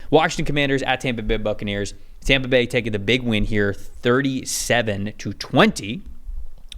Washington Commanders at Tampa Bay Buccaneers. Tampa Bay taking the big win here, 37-20.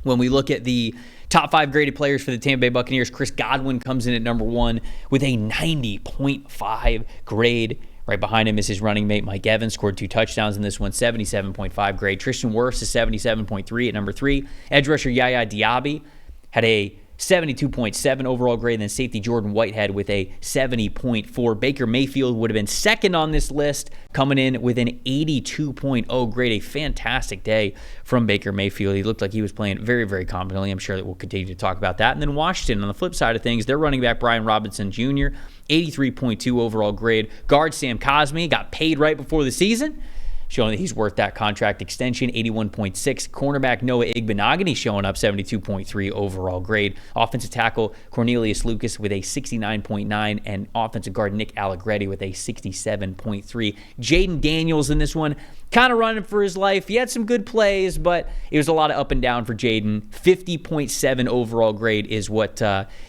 When we look at the top 5 graded players for the Tampa Bay Buccaneers, Chris Godwin comes in at number 1 with a 90.5 grade. Right behind him is his running mate, Mike Evans, scored 2 touchdowns in this one, 77.5 grade. Tristan Wirfs is 77.3 at number 3. Edge rusher Yaya Diaby had a 72.7 overall grade, and then safety Jordan Whitehead with a 70.4. Baker Mayfield would have been second on this list, coming in with an 82.0 grade. A fantastic day from Baker Mayfield. He looked like he was playing very, very confidently. I'm sure that we'll continue to talk about that. And then Washington, on the flip side of things, their running back Brian Robinson Jr., 83.2 overall grade. Guard Sam Cosmi got paid right before the season, showing that he's worth that contract extension, 81.6. Cornerback Noah Igbenogany showing up, 72.3 overall grade. Offensive tackle Cornelius Lucas with a 69.9, and offensive guard Nick Allegretti with a 67.3. Jaden Daniels in this one, kind of running for his life. He had some good plays, but it was a lot of up and down for Jaden. 50.7 overall grade is what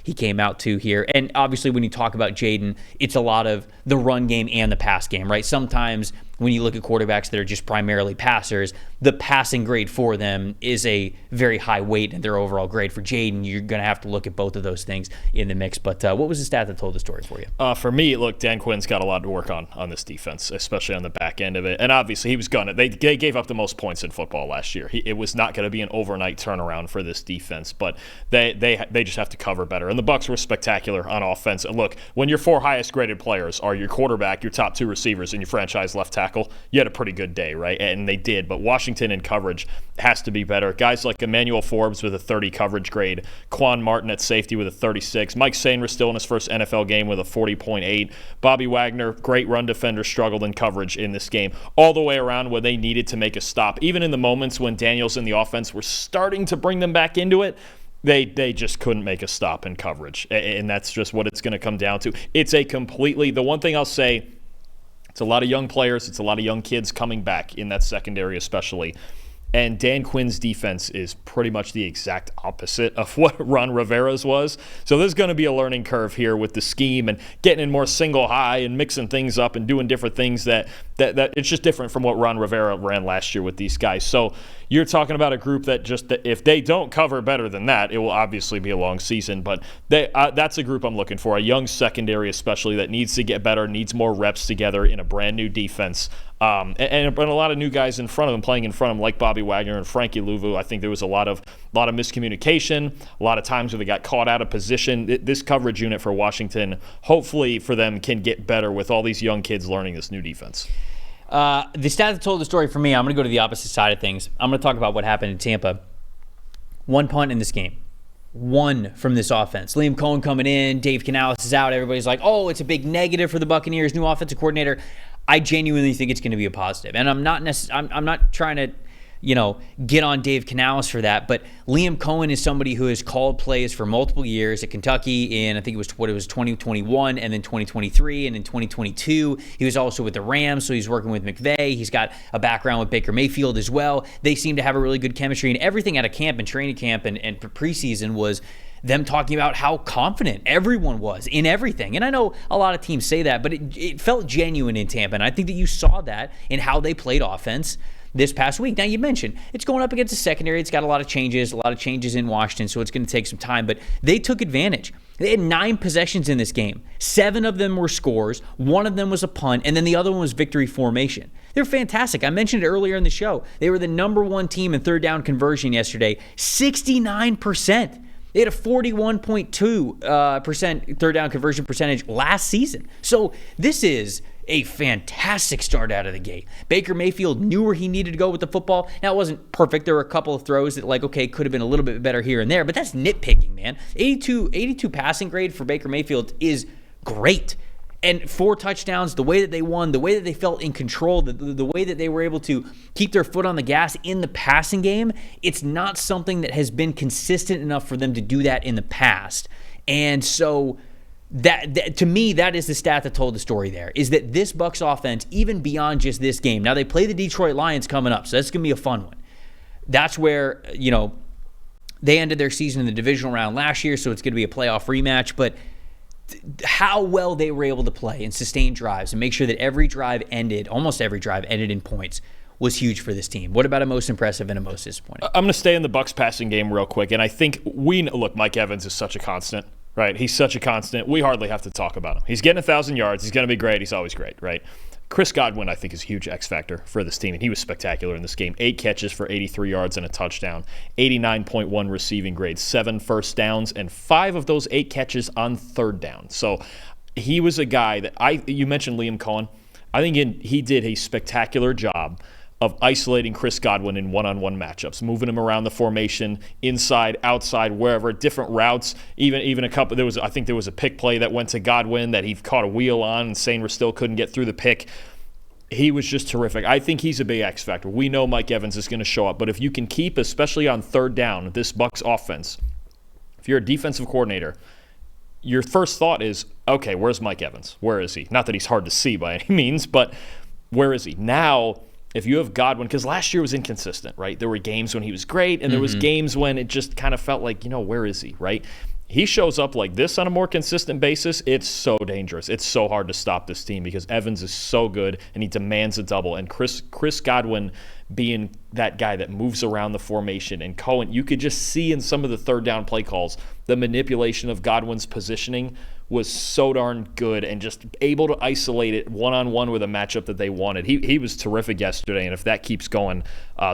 he came out to here. And obviously when you talk about Jaden, it's a lot of the run game and the pass game, right? Sometimes when you look at quarterbacks that are just primarily passers, the passing grade for them is a very high weight in their overall grade. For Jaden, you're going to have to look at both of those things in the mix. But what was the stat that told the story for you? For me, look, Dan Quinn's got a lot to work on this defense, especially on the back end of it. And obviously, he was gonna. They gave up the most points in football last year. It was not going to be an overnight turnaround for this defense, but they just have to cover better. And the Bucs were spectacular on offense. And look, when your 4 highest graded players are your quarterback, your top 2 receivers, and your franchise left tackle, you had a pretty good day, right? And they did. But Washington in coverage has to be better. Guys like Emmanuel Forbes with a 30 coverage grade, Quan Martin at safety with a 36, Mike Sainris still in his first NFL game with a 40.8, Bobby Wagner, great run defender, struggled in coverage in this game. All the way around where they needed to make a stop. Even in the moments when Daniels and the offense were starting to bring them back into it, they just couldn't make a stop in coverage. And that's just what it's going to come down to. It's a completely, the one thing I'll say, it's a lot of young players. It's a lot of young kids coming back in that secondary especially. And Dan Quinn's defense is pretty much the exact opposite of what Ron Rivera's was. So there's going to be a learning curve here with the scheme and getting in more single high and mixing things up and doing different things that it's just different from what Ron Rivera ran last year with these guys. So you're talking about a group that if they don't cover better than that, it will obviously be a long season. But that's a group I'm looking for, a young secondary especially that needs to get better, needs more reps together in a brand new defense. And a lot of new guys in front of him, playing in front of him, like Bobby Wagner and Frankie Louvu. I think there was a lot of miscommunication, a lot of times where they got caught out of position. This coverage unit for Washington, hopefully for them, can get better with all these young kids learning this new defense. The stat that told the story for me, I'm going to go to the opposite side of things. I'm going to talk about what happened in Tampa. 1 punt in this game. 1 from this offense. Liam Cohen coming in, Dave Canales is out. Everybody's like, oh, it's a big negative for the Buccaneers, new offensive coordinator. I genuinely think it's going to be a positive. And I'm not trying to, get on Dave Canales for that, but Liam Cohen is somebody who has called plays for multiple years at Kentucky in, I think it was 2021 and then 2023 and in 2022. He was also with the Rams, so he's working with McVay. He's got a background with Baker Mayfield as well. They seem to have a really good chemistry, and everything at a camp and training camp and preseason was them talking about how confident everyone was in everything. And I know a lot of teams say that, but it felt genuine in Tampa, and I think that you saw that in how they played offense this past week. Now, you mentioned it's going up against a secondary. It's got a lot of changes in Washington, so it's going to take some time, but they took advantage. They had 9 possessions in this game. 7 of them were scores. 1 of them was a punt, and then the other one was victory formation. They're fantastic. I mentioned it earlier in the show. They were the number 1 team in third down conversion yesterday, 69%. They had a 41.2% third down conversion percentage last season. So this is a fantastic start out of the gate. Baker Mayfield knew where he needed to go with the football. Now, it wasn't perfect. There were a couple of throws that, could have been a little bit better here and there, but that's nitpicking, man. 82 passing grade for Baker Mayfield is great. And 4 touchdowns, the way that they won, the way that they felt in control, the way that they were able to keep their foot on the gas in the passing game, it's not something that has been consistent enough for them to do that in the past. And so that to me, that is the stat that told the story there, is that this Bucs offense, even beyond just this game, now they play the Detroit Lions coming up, so that's going to be a fun one. That's where, they ended their season in the divisional round last year, so it's going to be a playoff rematch, but how well they were able to play and sustain drives and make sure that almost every drive ended in points was huge for this team. What about a most impressive and a most disappointing? I'm going to stay in the Bucs passing game real quick, and I think look, Mike Evans is such a constant, right? He's such a constant. We hardly have to talk about him. He's getting 1,000 yards. He's going to be great. He's always great, right? Chris Godwin, I think, is a huge X factor for this team, and he was spectacular in this game. 8 catches for 83 yards and a touchdown, 89.1 receiving grade, 7 first downs, and 5 of those 8 catches on third down. So he was a guy that you mentioned Liam Cohen. I think he did a spectacular job of isolating Chris Godwin in one-on-one matchups, moving him around the formation, inside, outside, wherever, different routes. Even a couple. I think there was a pick play that went to Godwin that he caught a wheel on, and Sainer still couldn't get through the pick. He was just terrific. I think he's a big X factor. We know Mike Evans is going to show up, but if you can keep, especially on third down, this Bucs offense, if you're a defensive coordinator, your first thought is, okay, where's Mike Evans? Where is he? Not that he's hard to see by any means, but where is he? Now, if you have Godwin, because last year was inconsistent, right? There were games when he was great, and there was games when it just kind of felt like, where is he, right? He shows up like this on a more consistent basis, it's so dangerous. It's so hard to stop this team because Evans is so good, and he demands a double. And Chris Godwin being that guy that moves around the formation, and Cohen, you could just see in some of the third down play calls, the manipulation of Godwin's positioning was so darn good and just able to isolate it one-on-one with a matchup that they wanted. He was terrific yesterday, and if that keeps going,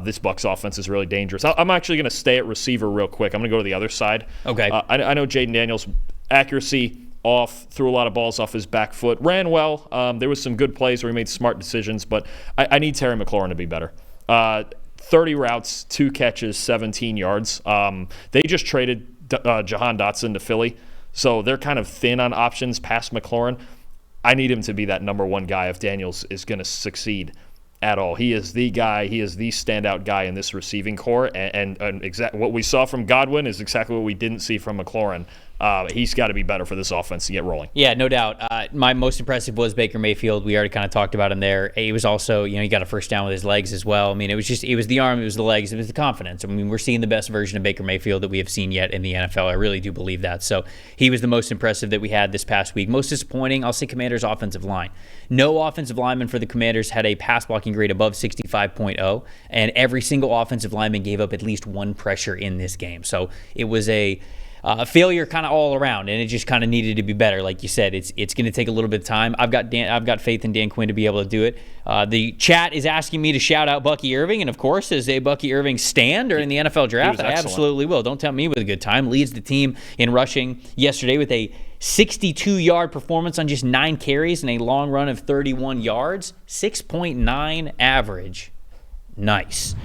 this Bucs offense is really dangerous. I'm actually going to stay at receiver real quick. I'm going to go to the other side. Okay. I know Jaden Daniels, accuracy off, threw a lot of balls off his back foot, ran well. There was some good plays where he made smart decisions, but I need Terry McLaurin to be better. 30 routes, 2 catches, 17 yards. They just traded Jahan Dotson to Philly. So they're kind of thin on options past McLaurin. I need him to be that number one guy if Daniels is going to succeed at all. He is the guy. He is the standout guy in this receiving core. And what we saw from Godwin is exactly what we didn't see from McLaurin. He's got to be better for this offense to get rolling. Yeah, no doubt. My most impressive was Baker Mayfield. We already kind of talked about him there. He was also, he got a first down with his legs as well. I mean, it was the arm, it was the legs, it was the confidence. I mean, we're seeing the best version of Baker Mayfield that we have seen yet in the NFL. I really do believe that. So he was the most impressive that we had this past week. Most disappointing, I'll say Commanders' offensive line. No offensive lineman for the Commanders had a pass blocking grade above 65.0, and every single offensive lineman gave up at least one pressure in this game. So it was a failure kind of all around, and it just kind of needed to be better. Like you said, it's going to take a little bit of time. I've got faith in Dan Quinn to be able to do it. The chat is asking me to shout out Bucky Irving, and of course, as a Bucky Irving stan during the NFL draft, I absolutely will. Don't tempt me with a good time. Leads the team in rushing yesterday with a 62-yard performance on just 9 carries and a long run of 31 yards, 6.9 average. Nice.